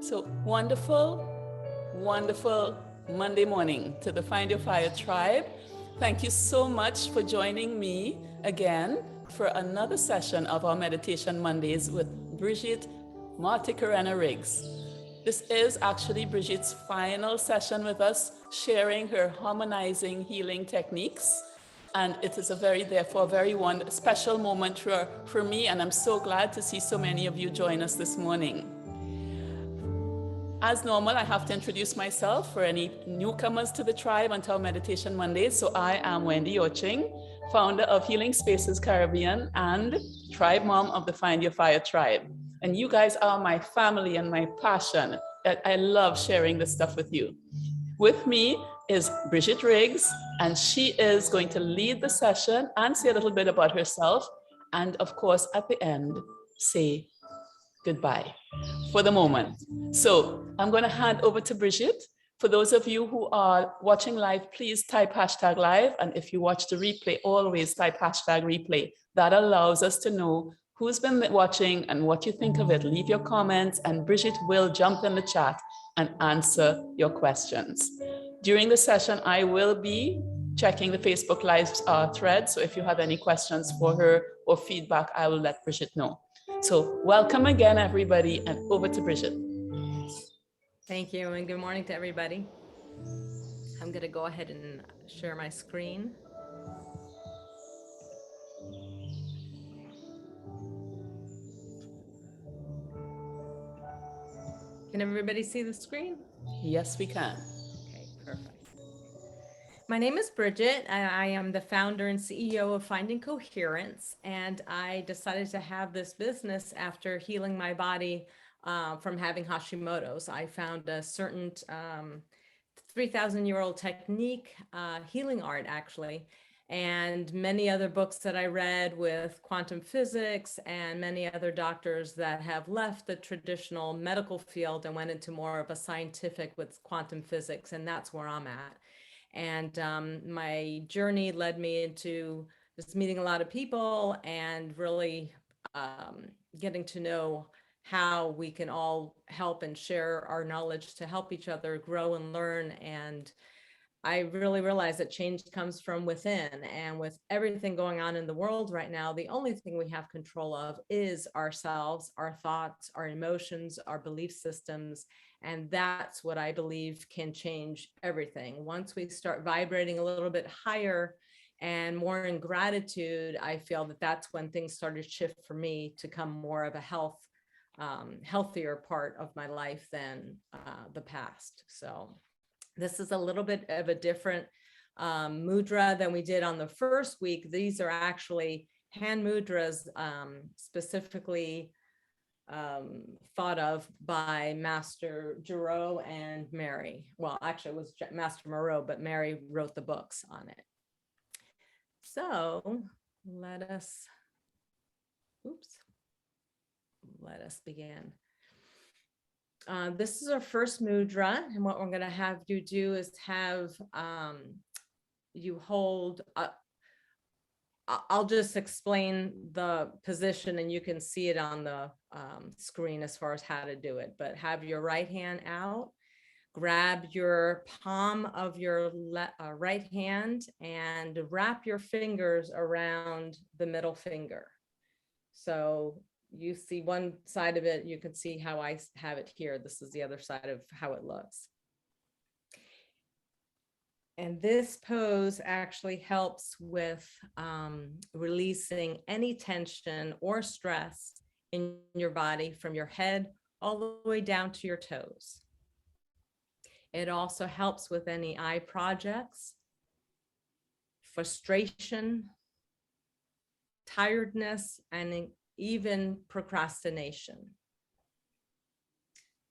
So wonderful, wonderful Monday morning to the Find Your Fire tribe. Thank you so much for joining me again for another session of our Meditation Mondays with Bridget Marticorena Riggs. This is actually Bridget's final session with us, sharing her harmonizing healing techniques. And it is therefore, very special moment for me. And I'm so glad to see so many of you join us this morning. As normal, I have to introduce myself for any newcomers to the tribe and to our Meditation Mondays. So I am Wendy Oching, founder of Healing Spaces Caribbean and tribe mom of the Find Your Fire tribe. And you guys are my family and my passion. I love sharing this stuff with you. With me is Bridget Riggs, and she is going to lead the session and say a little bit about herself. And of course, at the end, say goodbye for the moment. So I'm going to hand over to Bridget. For those of you who are watching live, please type #live. And if you watch the replay, always type #replay. That allows us to know who's been watching and what you think of it. Leave your comments and Bridget will jump in the chat and answer your questions. During the session, I will be checking the Facebook Live thread. So if you have any questions for her or feedback, I will let Bridget know. So welcome again, everybody, and over to Bridget. Thank you, and good morning to everybody. I'm going to go ahead and share my screen. Can everybody see the screen? Yes, we can. Okay, perfect. My name is Bridget. I am the founder and CEO of Finding Coherence, and I decided to have this business after healing my body from having Hashimoto's. I found a certain 3,000-year-old technique, healing art actually, and many other books that I read with quantum physics and many other doctors that have left the traditional medical field and went into more of a scientific with quantum physics, and that's where I'm at. And my journey led me into just meeting a lot of people and really getting to know how we can all help and share our knowledge to help each other grow and learn. And I really realized that change comes from within. And with everything going on in the world right now, the only thing we have control of is ourselves, our thoughts, our emotions, our belief systems. And that's what I believe can change everything. Once we start vibrating a little bit higher and more in gratitude, I feel that that's when things started to shift for me to come more of a healthier part of my life than the past. So this is a little bit of a different mudra than we did on the first week. These are actually hand mudras specifically thought of by Master Giro and Mary. Well, actually it was Master Moreau, but Mary wrote the books on it. So let us begin. This is our first mudra, and what we're going to have you do is have you hold I'll just explain the position and you can see it on the screen as far as how to do it, but have your right hand out, grab your palm of your right hand and wrap your fingers around the middle finger. So you see one side of it, you can see how I have it here. This is the other side of how it looks. And this pose actually helps with releasing any tension or stress in your body from your head all the way down to your toes. It also helps with any eye projects, frustration, tiredness, and even procrastination.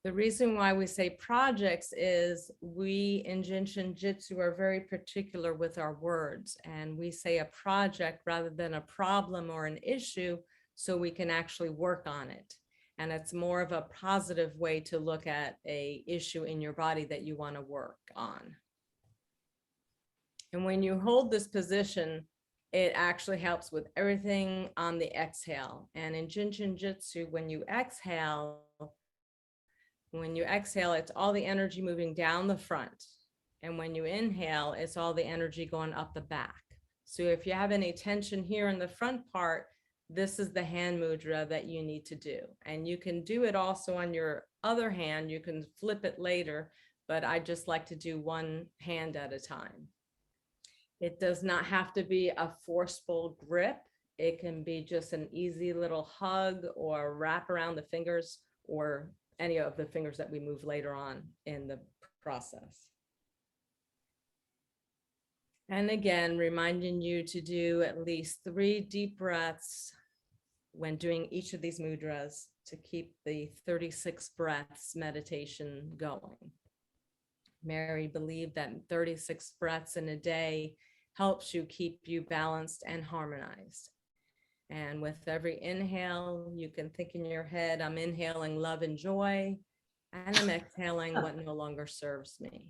The reason why we say projects is we in Jin Shin Jyutsu are very particular with our words, and we say a project rather than a problem or an issue so we can actually work on it. And it's more of a positive way to look at an issue in your body that you want to work on. And when you hold this position, it actually helps with everything on the exhale. And in Jin Shin Jyutsu, when you exhale, When you exhale, it's all the energy moving down the front. And when you inhale, it's all the energy going up the back. So if you have any tension here in the front part, this is the hand mudra that you need to do. And you can do it also on your other hand. You can flip it later, but I just like to do one hand at a time. It does not have to be a forceful grip. It can be just an easy little hug or wrap around the fingers, or any of the fingers that we move later on in the process. And again, reminding you to do at least 3 deep breaths when doing each of these mudras to keep the 36 breaths meditation going. Mary believed that 36 breaths in a day helps you keep you balanced and harmonized. And with every inhale, you can think in your head, I'm inhaling love and joy, and I'm exhaling what no longer serves me.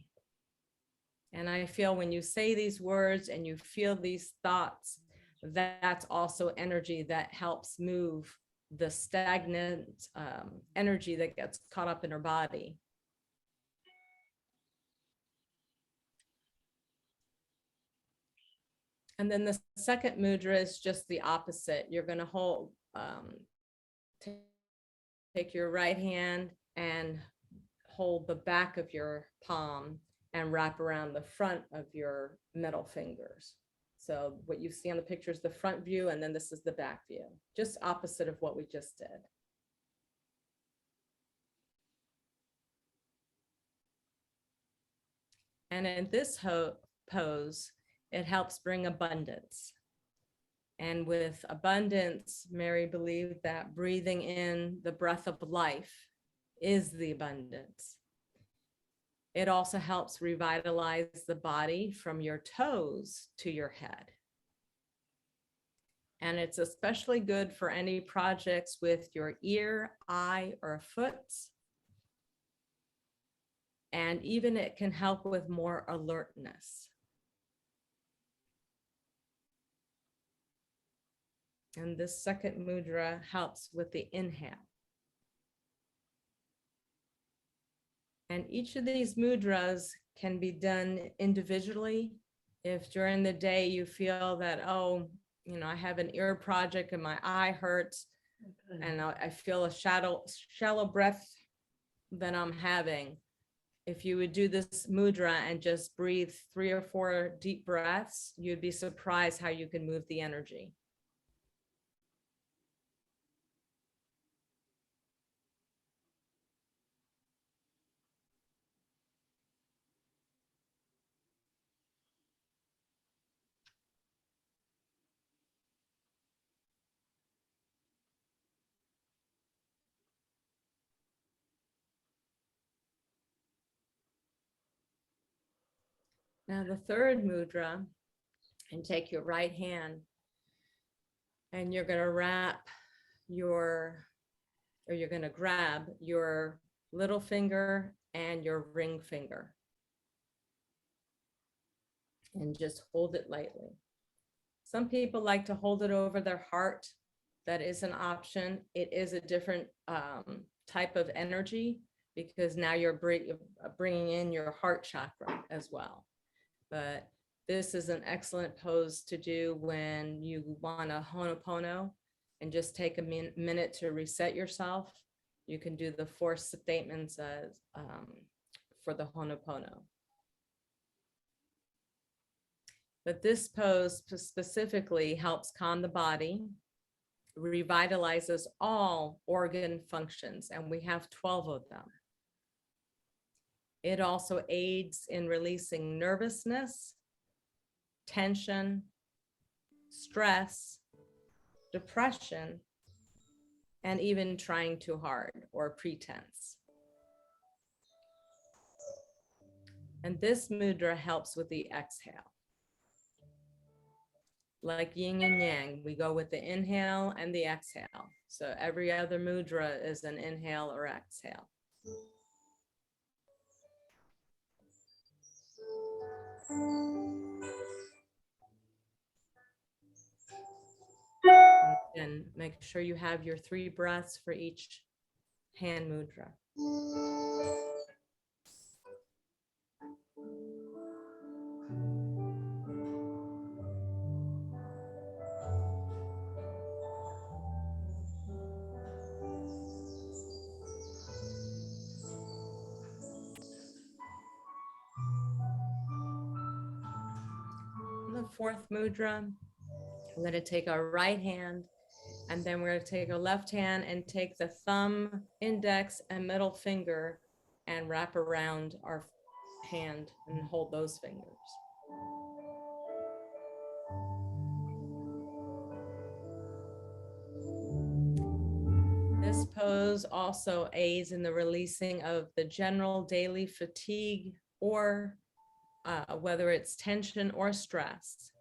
And I feel when you say these words and you feel these thoughts, that's also energy that helps move the stagnant energy that gets caught up in our body. And then the second mudra is just the opposite. You're going to hold, take your right hand and hold the back of your palm and wrap around the front of your middle fingers. So what you see on the picture is the front view, and then this is the back view, just opposite of what we just did. And in this pose, it helps bring abundance. And with abundance, Mary believed that breathing in the breath of life is the abundance. It also helps revitalize the body from your toes to your head. And it's especially good for any projects with your ear, eye, or foot. And even it can help with more alertness. And this second mudra helps with the inhale. And each of these mudras can be done individually. If during the day you feel that, oh, you know, I have an ear project and my eye hurts, and I feel a shallow breath that I'm having, if you would do this mudra and just breathe 3 or 4 deep breaths, you'd be surprised how you can move the energy. Now the third mudra, and take your right hand and you're going to wrap you're going to grab your little finger and your ring finger and just hold it lightly. Some people like to hold it over their heart. That is an option. It is a different type of energy because now you're bringing in your heart chakra as well. But this is an excellent pose to do when you want to Ho'oponopono and just take a minute to reset yourself. You can do the 4 statements as, for the Ho'oponopono. But this pose specifically helps calm the body, revitalizes all organ functions, and we have 12 of them. It also aids in releasing nervousness, tension, stress, depression, and even trying too hard or pretense. And this mudra helps with the exhale. Like yin and yang, we go with the inhale and the exhale. So every other mudra is an inhale or exhale. And make sure you have your 3 breaths for each hand mudra. The fourth mudra, we're going to take our right hand, and then we're going to take our left hand and take the thumb, index, and middle finger and wrap around our hand and hold those fingers. This pose also aids in the releasing of the general daily fatigue, or whether it's tension or stress.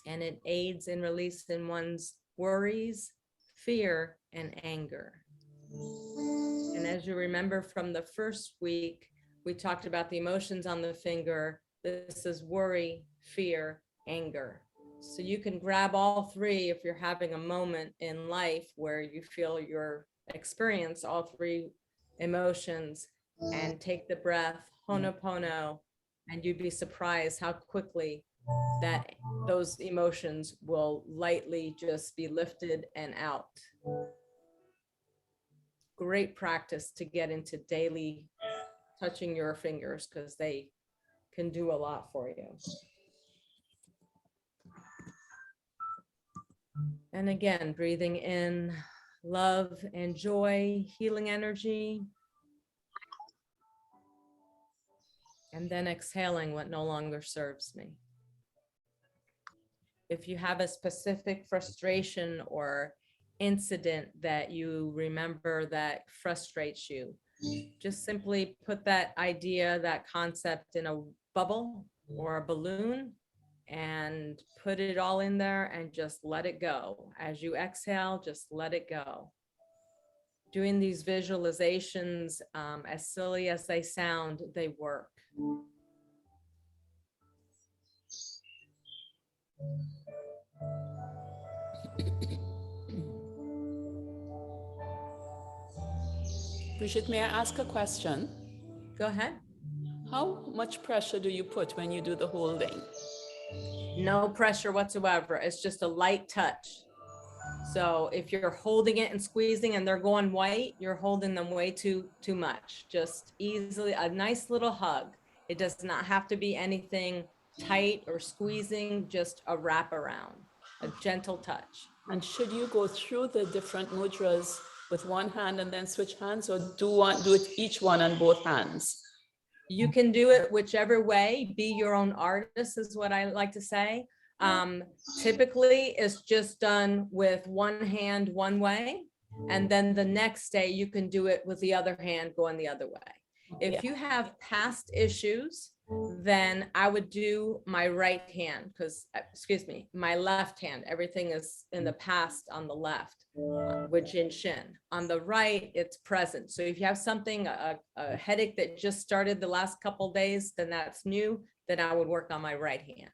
And it aids in releasing one's worries, fear, and anger. And as you remember from the first week, we talked about the emotions on the finger. This is worry, fear, anger. So you can grab all three if you're having a moment in life where you feel your experience all three emotions, and take the breath, Ho'oponopono, and you'd be surprised how quickly that those emotions will lightly just be lifted and out. Great practice to get into daily touching your fingers, because they can do a lot for you. And again, breathing in love and joy, healing energy. And then exhaling what no longer serves me. If you have a specific frustration or incident that you remember that frustrates you, just simply put that idea, that concept in a bubble or a balloon and put it all in there and just let it go. As you exhale, just let it go. Doing these visualizations, as silly as they sound, they work. Bridget, may I ask a question? Go ahead. How much pressure do you put when you do the holding? No pressure whatsoever. It's just a light touch. So if you're holding it and squeezing and they're going white, you're holding them way too much. Just easily, a nice little hug. It does not have to be anything tight or squeezing, just a wrap around, a gentle touch. And should you go through the different mudras with one hand and then switch hands, or do it each one on both hands? You can do it whichever way. Be your own artist is what I like to say. Typically, it's just done with one hand one way, and then the next day you can do it with the other hand going the other way. If you have past issues, then I would do my right hand, because, excuse me, my left hand. Everything is in the past on the left with Jin Shin. On the right, it's present. So if you have something, a headache that just started the last couple days, then that's new, then I would work on my right hand.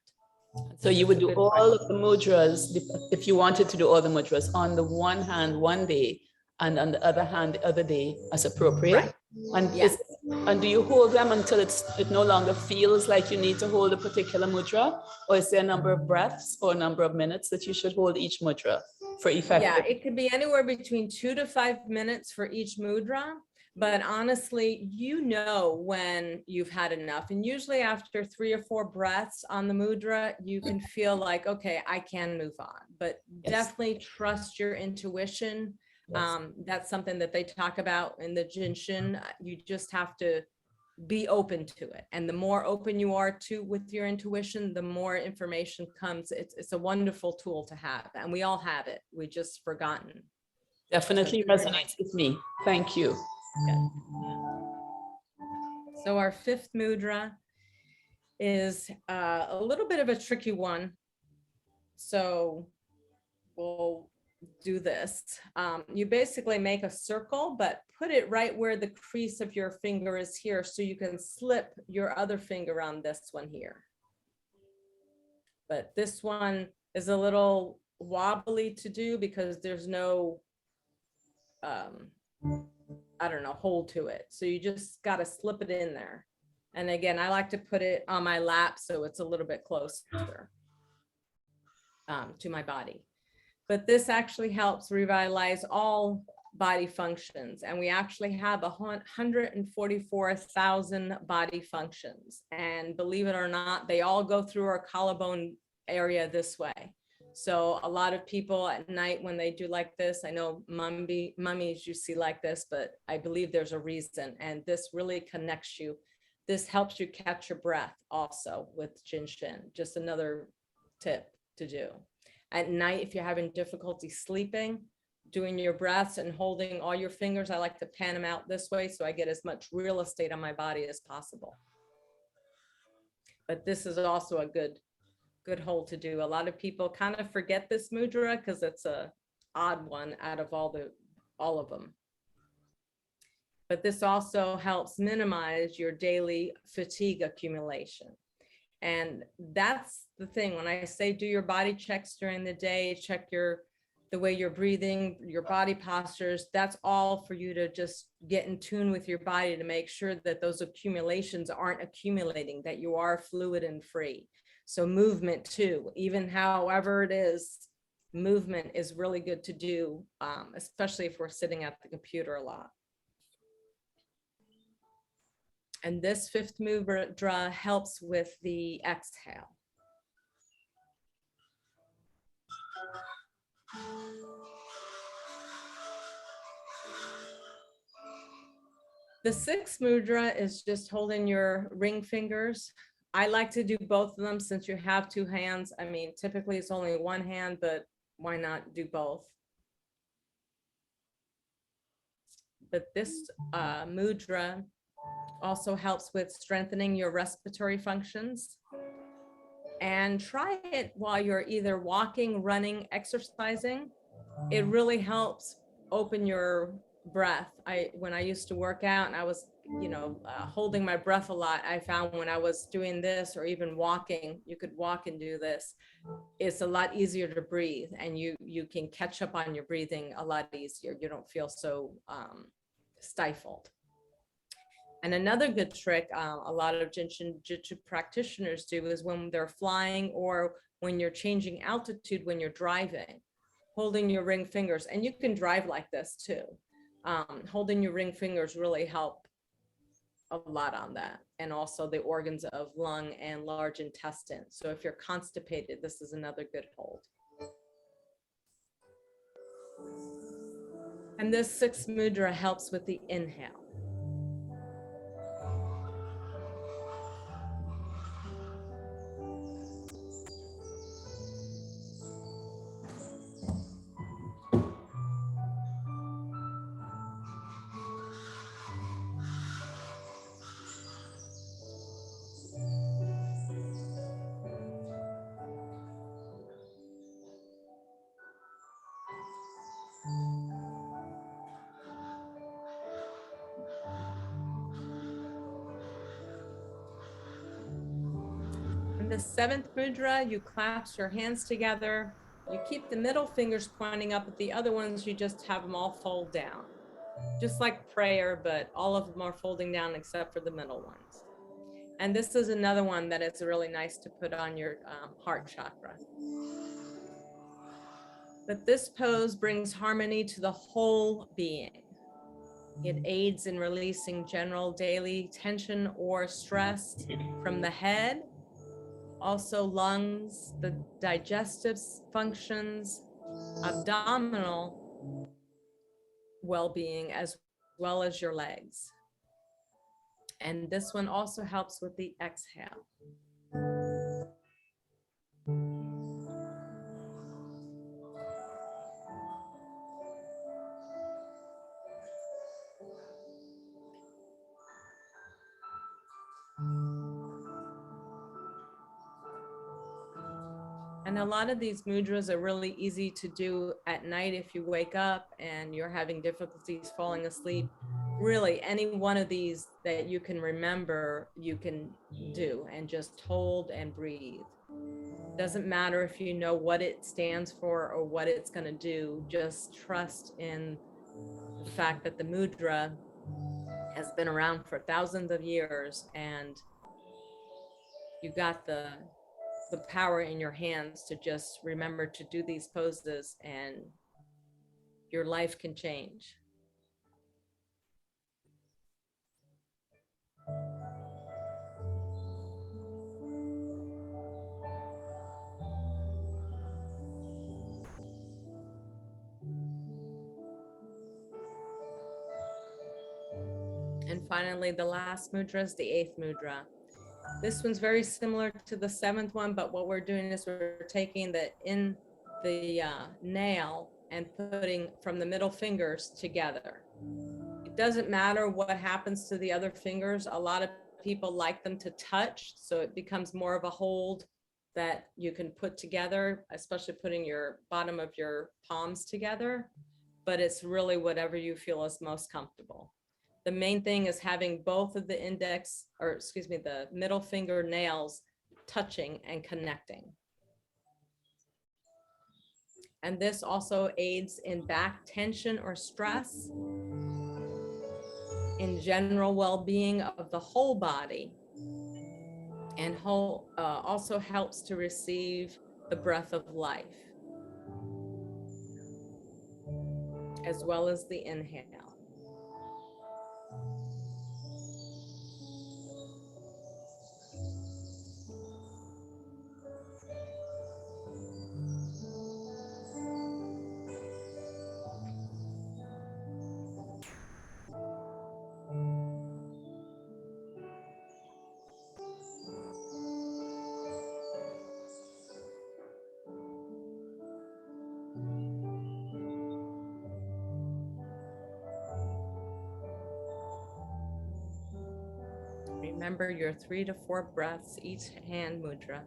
So you would do all of the mudras, if you wanted to do all the mudras, on the one hand one day, and on the other hand the other day, as appropriate. Right. And yes. And do you hold them until it no longer feels like you need to hold a particular mudra? Or is there a number of breaths or a number of minutes that you should hold each mudra for effect? Yeah, it could be anywhere between 2 to 5 minutes for each mudra. But honestly, you know when you've had enough. And usually after 3 or 4 breaths on the mudra, you can feel like, okay, I can move on. But definitely trust your intuition. That's something that they talk about in the Jin Shin. You just have to be open to it. And the more open you are to with your intuition, the more information comes. It's a wonderful tool to have. And we all have it. We just forgotten. Definitely resonates with me. Thank you. Good. So our 5th mudra is a little bit of a tricky one. So we'll do this. You basically make a circle, but put it right where the crease of your finger is here, so you can slip your other finger on this one here. But this one is a little wobbly to do because there's no I don't know, hold to it. So you just got to slip it in there. And again, I like to put it on my lap so it's a little bit closer to my body. But this actually helps revitalize all body functions. And we actually have 144,000 body functions. And believe it or not, they all go through our collarbone area this way. So a lot of people at night when they do like this, I know mummies you see like this, but I believe there's a reason. And this really connects you. This helps you catch your breath also with Jin Shin. Just another tip to do. At night, if you're having difficulty sleeping, doing your breaths and holding all your fingers, I like to pan them out this way so I get as much real estate on my body as possible. But this is also a good hold to do. A lot of people kind of forget this mudra because it's a odd one out of all of them. But this also helps minimize your daily fatigue accumulation. And that's the thing, when I say do your body checks during the day, check the way you're breathing, your body postures, that's all for you to just get in tune with your body to make sure that those accumulations aren't accumulating, that you are fluid and free. So movement too, even however it is, movement is really good to do, especially if we're sitting at the computer a lot. And this fifth mudra helps with the exhale. The sixth mudra is just holding your ring fingers. I like to do both of them since you have two hands. I mean, typically it's only one hand, but why not do both? But this mudra also helps with strengthening your respiratory functions. And try it while you're either walking, running, exercising. It really helps open your breath. When I used to work out and I was, holding my breath a lot, I found when I was doing this or even walking, you could walk and do this, it's a lot easier to breathe, and you can catch up on your breathing a lot easier. You don't feel so stifled. And another good trick a lot of Jin Shin Jyutsu practitioners do is when they're flying or when you're changing altitude, when you're driving, holding your ring fingers, and you can drive like this too. Holding your ring fingers really help a lot on that. And also the organs of lung and large intestine. So if you're constipated, this is another good hold. And this sixth mudra helps with the inhale. The seventh mudra, you clasp your hands together. You keep the middle fingers pointing up, at the other ones, you just have them all fold down. Just like prayer, but all of them are folding down except for the middle ones. And this is another one that is really nice to put on your heart chakra. But this pose brings harmony to the whole being. It aids in releasing general daily tension or stress from the head, also lungs, the digestive functions, abdominal well-being, as well as your legs. And this one also helps with the exhale. And a lot of these mudras are really easy to do at night if you wake up and you're having difficulties falling asleep. Really, any one of these that you can remember, you can do and just hold and breathe. Doesn't matter if you know what it stands for or what it's going to do, just trust in the fact that the mudra has been around for thousands of years, and you got the power in your hands to just remember to do these poses, and your life can change. And finally, the last mudra is the Eighth Mudra. This one's very similar to the seventh one, but what we're doing is we're taking the nail and putting from the middle fingers together. It doesn't matter what happens to the other fingers. A lot of people like them to touch, so it becomes more of a hold that you can put together, especially putting your bottom of your palms together, but it's really whatever you feel is most comfortable. The main thing is having both of the the middle finger nails touching and connecting. And this also aids in back tension or stress, in general well-being of the whole body, and also helps to receive the breath of life, as well as the inhale. Remember your 3 to 4 breaths each hand mudra.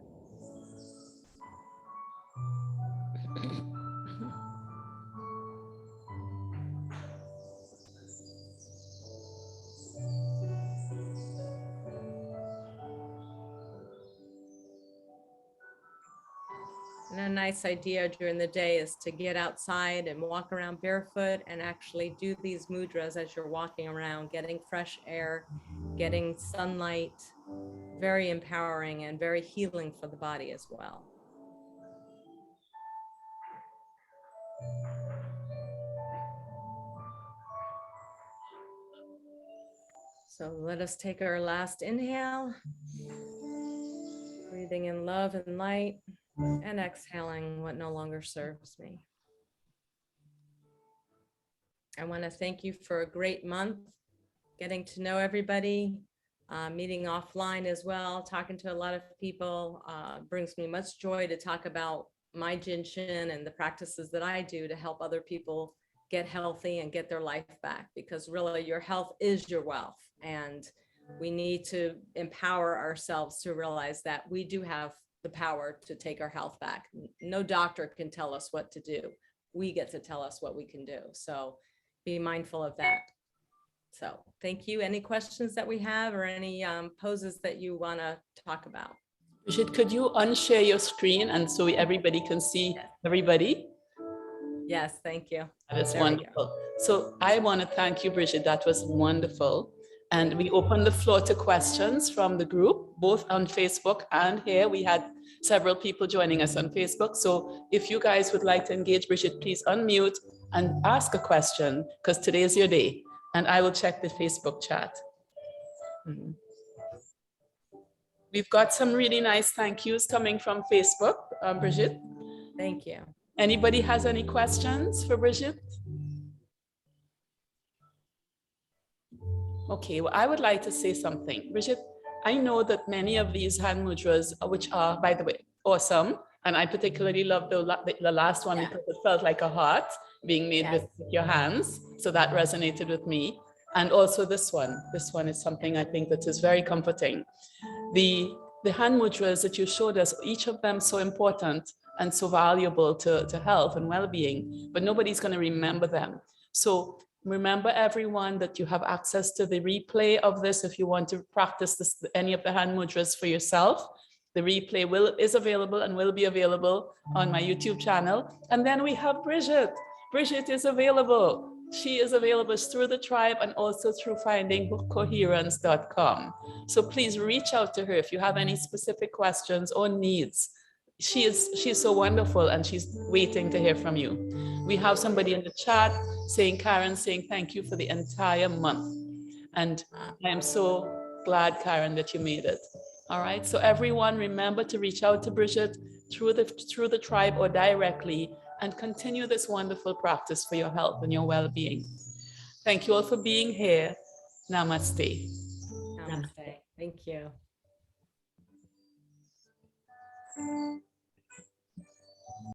And a nice idea during the day is to get outside and walk around barefoot and actually do these mudras as you're walking around, getting fresh air, getting sunlight. Very empowering and very healing for the body as well. So let us take our last inhale, breathing in love and light, and exhaling what no longer serves me. I want to thank you for a great month, getting to know everybody, meeting offline as well, talking to a lot of people. Brings me much joy to talk about my Jin Shin and the practices that I do to help other people get healthy and get their life back, because really your health is your wealth, and we need to empower ourselves to realize that we do have the power to take our health back. No doctor can tell us what to do. We get to tell us what we can do. So be mindful of that. So thank you. Any questions that we have, or any poses that you want to talk about? Bridget, could you unshare your screen and so everybody can see everybody? Yes, thank you. That is wonderful. So I want to thank you, Bridget. That was wonderful. And we open the floor to questions from the group, both on Facebook and here. We had several people joining us on Facebook. So if you guys would like to engage Bridget, please unmute and ask a question, because today is your day. And I will check the Facebook chat. We've got some really nice thank yous coming from Facebook, Bridget. Thank you. Anybody has any questions for Bridget? Okay, well, I would like to say something. Bridget, I know that many of these hand mudras, which are, by the way, awesome, and I particularly love the last one because it felt like a heart being made with your hands. So that resonated with me. And also this one. This one is something I think that is very comforting. The hand mudras that you showed us, each of them so important and so valuable to health and well-being, but nobody's going to remember them. So remember, everyone, that you have access to the replay of this if you want to practice this, any of the hand mudras for yourself. The replay is available and will be available on my YouTube channel. And then we have Bridget. Bridget is available. She is available through the tribe and also through findingcoherence.com. So please reach out to her if you have any specific questions or needs. She's so wonderful and she's waiting to hear from you. We have somebody in the chat saying, Karen, saying thank you for the entire month. And I am so glad, Karen, that you made it. All right. So everyone, remember to reach out to Bridget through the tribe or directly, and continue this wonderful practice for your health and your well-being. Thank you all for being here. Namaste. Namaste. Thank you.